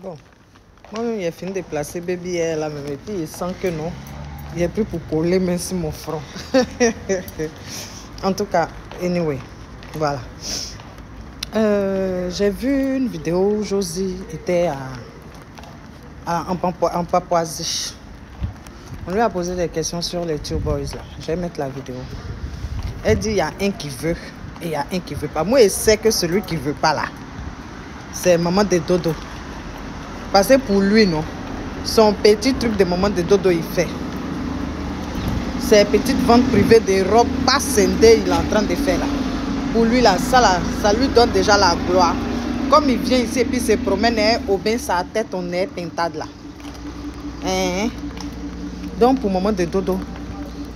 Bon, moi, j'ai fini de placer bébé là même et puis il sent que non. Il est plus pour coller même sur mon front. En tout cas, anyway, voilà. J'ai vu une vidéo où Josie était en Papouasie. On lui a posé des questions sur les Two Boys là. Je vais mettre la vidéo. Elle dit il y a un qui veut et il y a un qui veut pas. Moi, je sais que celui qui veut pas là, c'est maman de Dodo. Parce que pour lui, non, son petit truc de maman de Dodo, il fait. Ses petites ventes privées de robes pas scindées, il est en train de faire là. Pour lui, là, ça lui donne déjà la gloire. Comme il vient ici et puis se promène, au bain, sa tête, on est pintade là. Donc, pour maman de Dodo,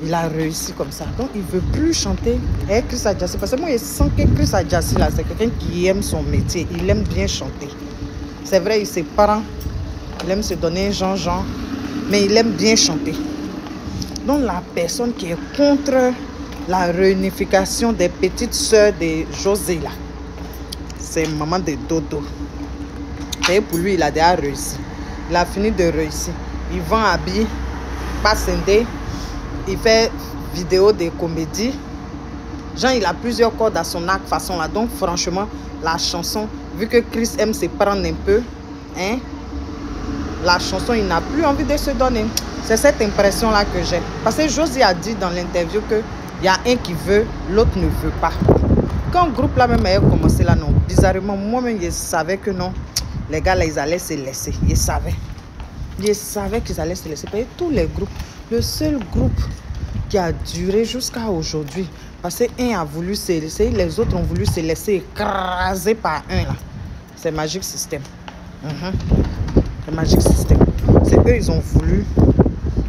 il a réussi comme ça. Donc, il ne veut plus chanter avec Chris Adjassi. Parce que moi, je sens que Chris Adjassi, là, c'est quelqu'un qui aime son métier. Il aime bien chanter. C'est vrai, il se prend. Il aime se donner genre. Mais il aime bien chanter. Donc, la personne qui est contre la réunification des petites sœurs de José, là, c'est maman de Dodo. Et pour lui, il a déjà réussi. Il a fini de réussir. Il vend habits, pas scindé. Il fait vidéo de comédie. Genre, il a plusieurs cordes à son arc façon là. Donc, franchement, la chanson, vu que Chris aime se prendre un peu, hein, la chanson, il n'a plus envie de se donner. C'est cette impression-là que j'ai. Parce que Josie a dit dans l'interview qu'il y a un qui veut, l'autre ne veut pas. Quand le groupe là même a commencé là, non, bizarrement, moi-même, je savais que non, les gars là, ils allaient se laisser. Je savais. Je savais qu'ils allaient se laisser. Parce que tous les groupes, le seul groupe qui a duré jusqu'à aujourd'hui, parce qu'un a voulu se laisser, les autres ont voulu se laisser écraser par un là. C'est Magic System. C'est Magic System. C'est eux, ils ont voulu.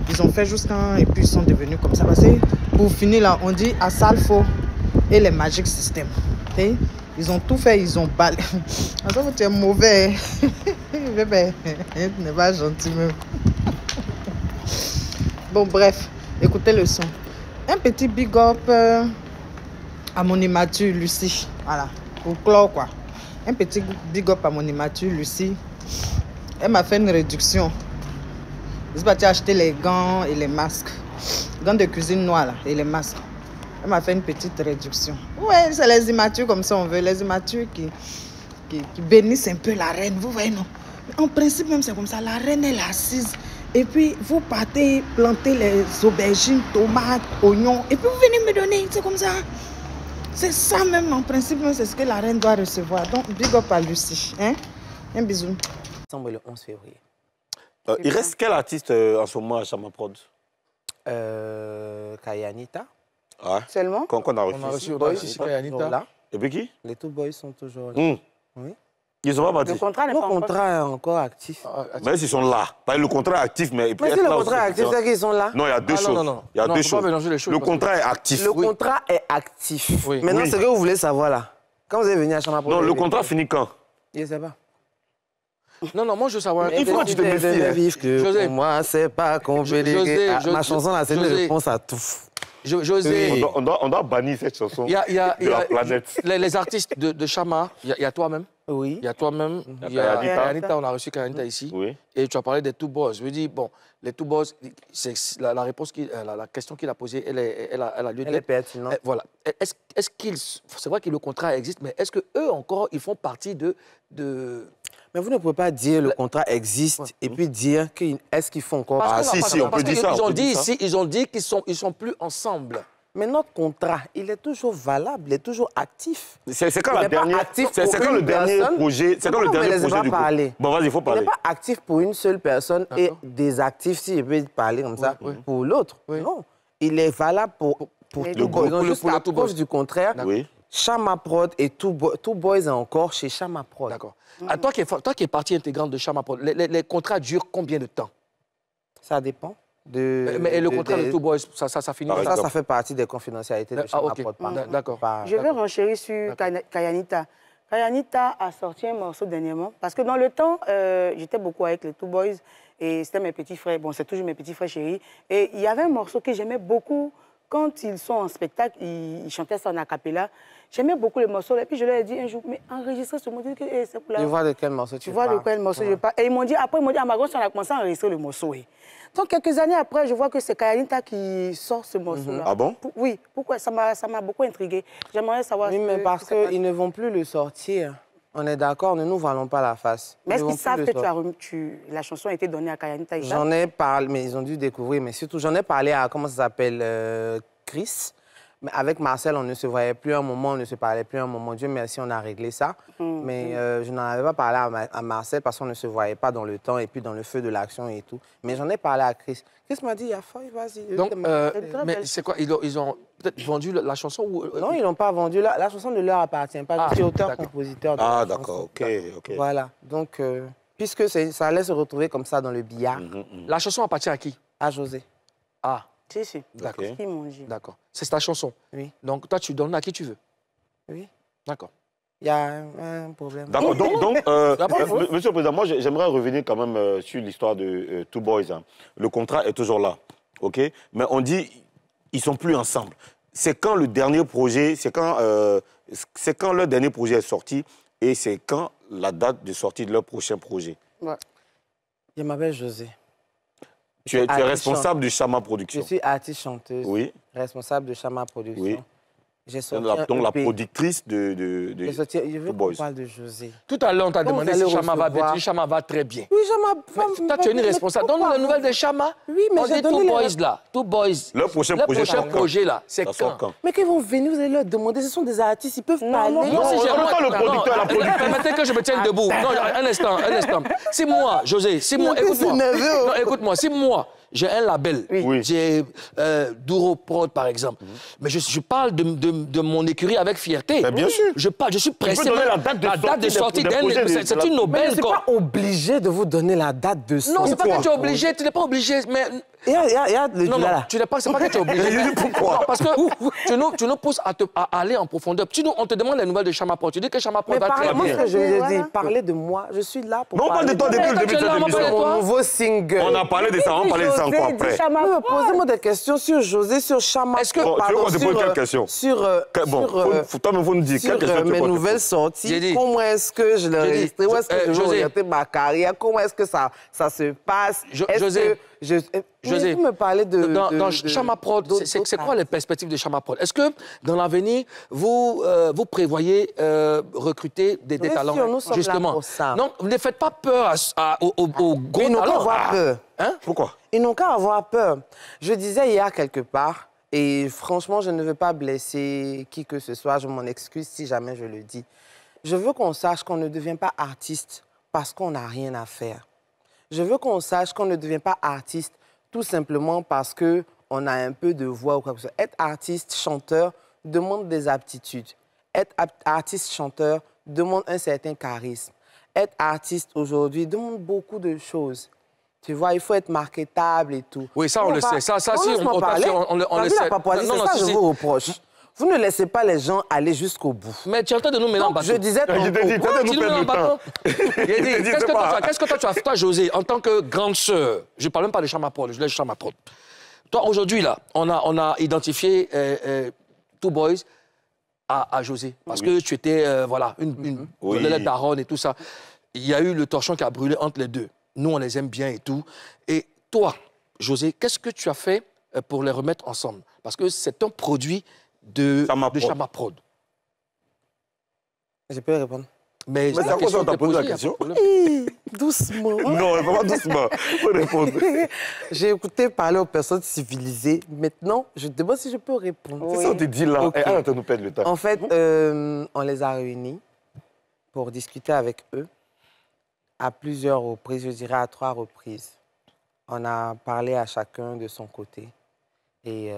Ils ont fait jusqu'à... Et puis ils sont devenus comme ça. Parce que pour finir là, on dit Asalfo et les Magic System. Okay? Ils ont tout fait, ils ont balayé. Attends, tu es mauvais. Bébé, tu n'es pas gentil même. Bon, bref, écoutez le son. Un petit big up à mon immature Lucie. Voilà, pour clore quoi. Un petit big up à mon immature Lucie. Elle m'a fait une réduction. Je suis partie acheter les gants et les masques. Gants de cuisine noire là, et les masques. Elle m'a fait une petite réduction. Ouais, c'est les immatures comme ça on veut. Les immatures qui bénissent un peu la reine. Vous voyez, non? En principe même c'est comme ça. La reine elle est assise. Et puis vous partez planter les aubergines, tomates, oignons. Et puis vous venez me donner. C'est comme ça. C'est ça même en principe. C'est ce que la reine doit recevoir. Donc big up à Lucie. Hein? Un bisou. Le 11 février. Il reste quel artiste en ce moment à Chama Prod? Kayanita. Ouais. Seulement? Qu'on a reçu. On a reçu aussi Kayanita. Là. Et puis qui? Les Two Boys sont toujours là. Oui. Ils sont pas partis. Le contrat n'est Le pas contrat est encore actif. Mais ils sont là. Le contrat est actif, mais... Mais si le contrat est actif, c'est qu'ils sont là. Non, il y a deux choses. Non. Il y a deux faut choses. pas mélanger les choses. Le contrat est actif. Le contrat est actif. Oui. Maintenant, Oui. ce que vous voulez savoir là, quand vous êtes venu à Chama Prod... Non, le contrat finit quand? Je ne sais pas. Non, moi je veux savoir. Il faut que tu te méfies. Vivre que José. pour moi, c'est pas compliqué. José, Ma chanson là, c'est une José. réponse à tout. José, On doit bannir cette chanson il y a de la planète. les artistes de Chama, il y a toi-même. Oui. Il y a toi-même, il y a Kayanita, on a reçu Kayanita ici. Oui. Et tu as parlé des Two Boys. Je veux dire, bon, les Two Boys, la réponse, la question qu'il a posée, elle a lieu Elle est pertinente. Voilà. Est-ce qu'ils, c'est vrai que le contrat existe, mais est-ce qu'eux encore, ils font partie de... Mais vous ne pouvez pas dire le contrat existe et puis dire est-ce qu'ils font encore... Ah, si, on peut dire ça. Ils ont dit ici, ils ont dit qu'ils sont plus ensemble. Mais notre contrat, il est toujours valable, il est toujours actif. C'est quand Il la n'est pas dernière... actif C'est pour quand le une dernier personne. projet... C'est quand le dernier projet du groupe. Bon, vas-y, il faut Il parler. n'est pas actif pour une seule personne et D'accord. désactif, si je peux parler comme ça, oui. pour l'autre. Oui. Non, il est valable pour les tout. deux. Ils ont juste Pour les la Two Boys. preuve du contraire. Oui. Chama Prod et Two Boys est encore chez Chama Prod. D'accord. Toi qui es partie intégrante de Chama Prod, les contrats durent combien de temps? Ça dépend. Mais le contrat de Two Boys, ça finit Par quand? Ça fait partie des confidentialités de Chama ok. Prod. D'accord. Je vais renchérir sur Kayanita. Kayanita a sorti un morceau dernièrement. Parce que dans le temps, j'étais beaucoup avec les Two Boys. Et c'était mes petits frères. Bon, c'est toujours mes petits frères chéris. Et il y avait un morceau que j'aimais beaucoup quand ils sont en spectacle, ils chantaient ça en a cappella. J'aimais beaucoup le morceau. Et puis je leur ai dit un jour, mais enregistrez ce morceau. C'est pour la... Tu vois de quel morceau tu vois parles. de quel morceau je parle. Et ils m'ont dit, après, à ma grosse, on a commencé à enregistrer le morceau. Donc, quelques années après, je vois que c'est Kayanita qui sort ce morceau-là. Ah bon? Oui, pourquoi? Ça m'a beaucoup intriguée. J'aimerais savoir... Oui, mais parce qu'ils ne vont plus le sortir. On est d'accord, ne nous voilons pas la face. Mais est-ce qu'ils savent que la chanson a été donnée à Kayanita? J'en ai parlé, mais ils ont dû découvrir. Mais surtout, j'en ai parlé à, comment ça s'appelle, Chris. Mais avec Marcel, on ne se voyait plus un moment, on ne se parlait plus un moment. Dieu merci, on a réglé ça. Mais je n'en avais pas parlé à Marcel parce qu'on ne se voyait pas dans le temps et puis dans le feu de l'action et tout. Mais j'en ai parlé à Chris. Chris m'a dit, il y a faille, vas-y. Donc, mais c'est quoi? Ils ont peut-être vendu la chanson ou... Non, ils n'ont pas vendu. La chanson ne leur appartient pas. Je suis auteur-compositeur. Ah, d'accord, ok. Voilà. Donc, puisque ça allait se retrouver comme ça dans le billard. La chanson appartient à qui? À José. Ah. Si. D'accord. D'accord. C'est ta chanson? Oui. Donc, toi, tu donnes à qui tu veux? Oui. D'accord. Il y a un problème. D'accord. Donc Monsieur le Président, moi, j'aimerais revenir quand même sur l'histoire de Two Boys. Hein. Le contrat est toujours là, OK? Mais on dit ils sont plus ensemble. C'est quand le dernier projet, c'est quand leur dernier projet est sorti et c'est quand la date de sortie de leur prochain projet. Ouais. Je m'appelle José. Tu es responsable de Chama Production. Je suis artiste-chanteuse. Oui. Responsable de Chama Production. Oui. J'ai sorti Donc la productrice de je veux qu'on parle de José. Tout à l'heure, on t'a demandé si Chama va bien. Chama va très bien. Oui, Chama... Toi, tu es une responsable. Donne-nous la nouvelle de Chama. Oui, mais j'ai donné... Two Boys, là. Two Boys. Leur prochain projet, là, c'est quand? Mais qu'ils vont venir, vous allez leur demander. Ce sont des artistes, ils peuvent parler. Non, le producteur, la productrice. Permettez que je me tienne debout. Non, un instant. Si moi, José, écoute-moi, si moi, j'ai un label, j'ai Douro Prod, par exemple, mais je parle de mon écurie avec fierté. Mais bien sûr. Je suis pressé. Tu peux donner la date de sortie. C'est une aubaine. Mais je ne suis pas obligé de vous donner la date de sortie. Non, c'est pas que tu es obligé, tu n'es pas obligé, mais... Il y a le non, là. Tu n'es pas, c'est pas que tu es obligé. Pourquoi? Non, parce que tu nous pousses à aller en profondeur. On te demande les nouvelles de Chama Prod. Tu dis que Chama Prod va très bien. Mais ce que je veux dire, parlez de moi. Je suis là pour parler de toi depuis le début de cette émission. Mon nouveau single. On a parlé de ça, on va parler de ça encore après. Posez-moi des questions sur José, sur Chama. Est-ce que... tu veux qu'on te pose quelle question? Toi-même, vous nous dites quelle question. Sur mes nouvelles sorties, comment est-ce que je l'ai enregistré? Où est-ce que je veux orienter ma carrière? Comment est-ce que ça se passe? José... José, vous me parlez dans Chama Prod, c'est quoi les perspectives de Chama Prod? Est-ce que dans l'avenir, vous prévoyez recruter des talents? Sûr, nous sommes justement. Là pour ça. Non, ne faites pas peur aux gros talents. Ils n'ont qu'à avoir peur. Hein? Pourquoi? Ils n'ont qu'à avoir peur. Je disais hier quelque part, et franchement, je ne veux pas blesser qui que ce soit, je m'en excuse si jamais je le dis. Je veux qu'on sache qu'on ne devient pas artiste parce qu'on n'a rien à faire. Je veux qu'on sache qu'on ne devient pas artiste tout simplement parce qu'on a un peu de voix ou quoi que ce soit. Être artiste, chanteur, demande des aptitudes. Être artiste, chanteur, demande un certain charisme. Être artiste aujourd'hui demande beaucoup de choses. Tu vois, il faut être marketable et tout. Oui, ça, on le sait. Ça, si on le sait. C'est ça, je vous reproche. Vous ne laissez pas les gens aller jusqu'au bout. Mais tu es en train de nous mêler en bateau. Je disais... Tu nous mêler en bateau. Qu'est-ce que toi, José, en tant que grande sœur, je ne parle même pas de Chama Prod, je laisse Chama Prod. Toi, aujourd'hui, là, on a identifié Two Boys à José. Parce que tu étais, voilà, une daronne et tout ça. Il y a eu le torchon qui a brûlé entre les deux. Nous, on les aime bien et tout. Et toi, José, qu'est-ce que tu as fait pour les remettre ensemble? Parce que c'est un produit de Chama Prod. Je peux répondre. Mais c'est à cause qu'on t'a posé la question. Doucement. Non, pas doucement. Il faut répondre. J'ai écouté parler aux personnes civilisées. Maintenant, je te demande si je peux répondre. C'est ça qu'on te dit là. Okay. Arrête de nous perdre le temps. En fait, on les a réunis pour discuter avec eux à plusieurs reprises, je dirais à 3 reprises. On a parlé à chacun de son côté. Et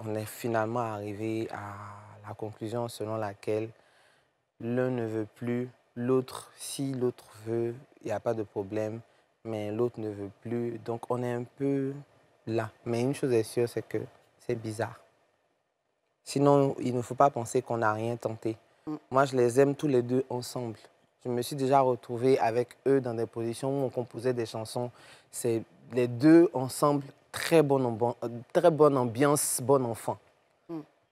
on est finalement arrivé à la conclusion selon laquelle l'un ne veut plus, l'autre, si l'autre veut, il n'y a pas de problème, mais l'autre ne veut plus. Donc on est un peu là. Mais une chose est sûre, c'est que c'est bizarre. Sinon, il ne faut pas penser qu'on n'a rien tenté. Moi, je les aime tous les deux ensemble. Je me suis déjà retrouvée avec eux dans des positions où on composait des chansons. C'est les deux ensemble très bonne ambiance, bon enfant.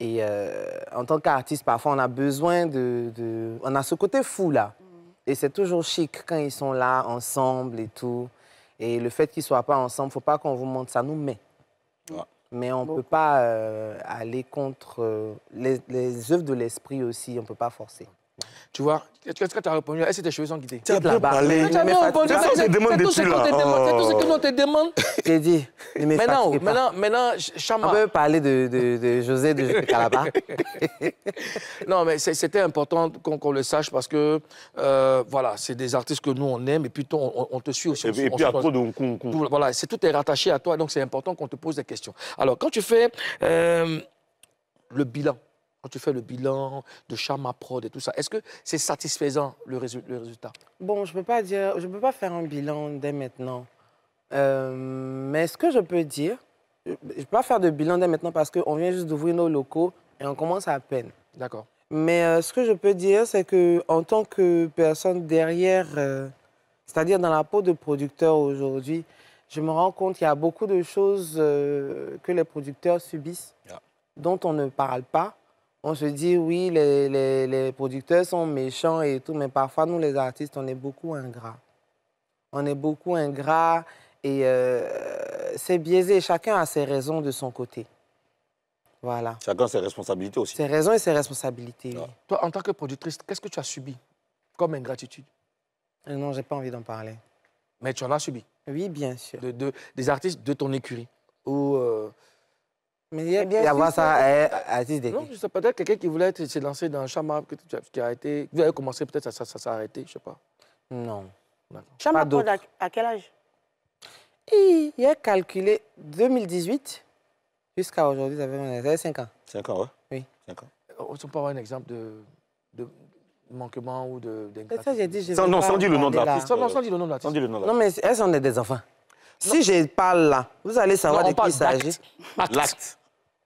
Et en tant qu'artiste, parfois, on a besoin on a ce côté fou, là. Et c'est toujours chic quand ils sont là, ensemble et tout. Et le fait qu'ils ne soient pas ensemble, il ne faut pas qu'on vous montre ça, nous met. Ouais. Mais on ne peut pas aller contre les œuvres de l'esprit aussi, on ne peut pas forcer. Tu vois, qu'est-ce que tu as répondu? Est-ce que tes cheveux sont quittés? Tu as bien parlé. C'est tout ce qu'on te demande. J'ai dit, ne me fatiguez pas. Maintenant, Chama... On peut parler de José de Calabar. Non, mais c'était important qu'on le sache parce que, voilà, c'est des artistes que nous, on aime et puis on te suit aussi. Et puis, il y a trop de... Voilà, tout est rattaché à toi, donc c'est important qu'on te pose des questions. Alors, quand tu fais le bilan, quand tu fais le bilan de Chama Prod et tout ça, est-ce que c'est satisfaisant, le résultat? Bon, je ne peux pas faire un bilan dès maintenant. Mais ce que je peux dire, je ne peux pas faire de bilan dès maintenant parce qu'on vient juste d'ouvrir nos locaux et on commence à peine. D'accord. Mais ce que je peux dire, c'est qu'en tant que personne derrière, c'est-à-dire dans la peau de producteur aujourd'hui, je me rends compte qu'il y a beaucoup de choses que les producteurs subissent, dont on ne parle pas. On se dit, oui, les producteurs sont méchants et tout, mais parfois, nous, les artistes, on est beaucoup ingrats. On est beaucoup ingrats et c'est biaisé. Chacun a ses raisons de son côté. Voilà. Chacun a ses responsabilités aussi. Ses raisons et ses responsabilités, oui. Toi, en tant que productrice, qu'est-ce que tu as subi comme ingratitude? Non, je n'ai pas envie d'en parler. Mais tu en as subi? Oui, bien sûr. Des artistes de ton écurie ou... Mais il y a avoir ça à artiste d'équipe. Non, je sais peut-être quelqu'un qui voulait se lancer dans Chama, qui a arrêté, vous avez commencé, peut-être ça s'est arrêté, je ne sais pas. Non. Chama Prod, à quel âge? Il a calculé 2018 jusqu'à aujourd'hui, ça fait 5 ans. 5 ans, ouais. Oui. 5 ans. On peut avoir un exemple de manquement ou d'ingratitude? Ça, j'ai dit, non, sans dire le nom de l'artiste. Sans dire le nom de l'artiste. Non, mais elles sont des enfants. Si je parle là, vous allez savoir de qui il s'agit. L'acte.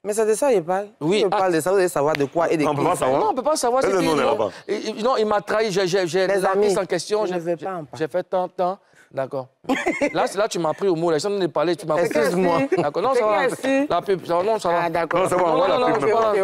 Mais c'est de ça qu'il parle. Oui, je parle de ça, vous allez savoir de quoi et de qui. Non, on ne peut pas savoir. Non, il m'a trahi. J'ai les artistes en question. Je ne veux pas en parler. J'ai fait tant. D'accord. Là, tu m'as pris au mot. Là, je suis en train de parler. Tu m'as... Excuse-moi. D'accord. Non, ça va. La pub. Non, ça va. Ah, d'accord. Non, ça va.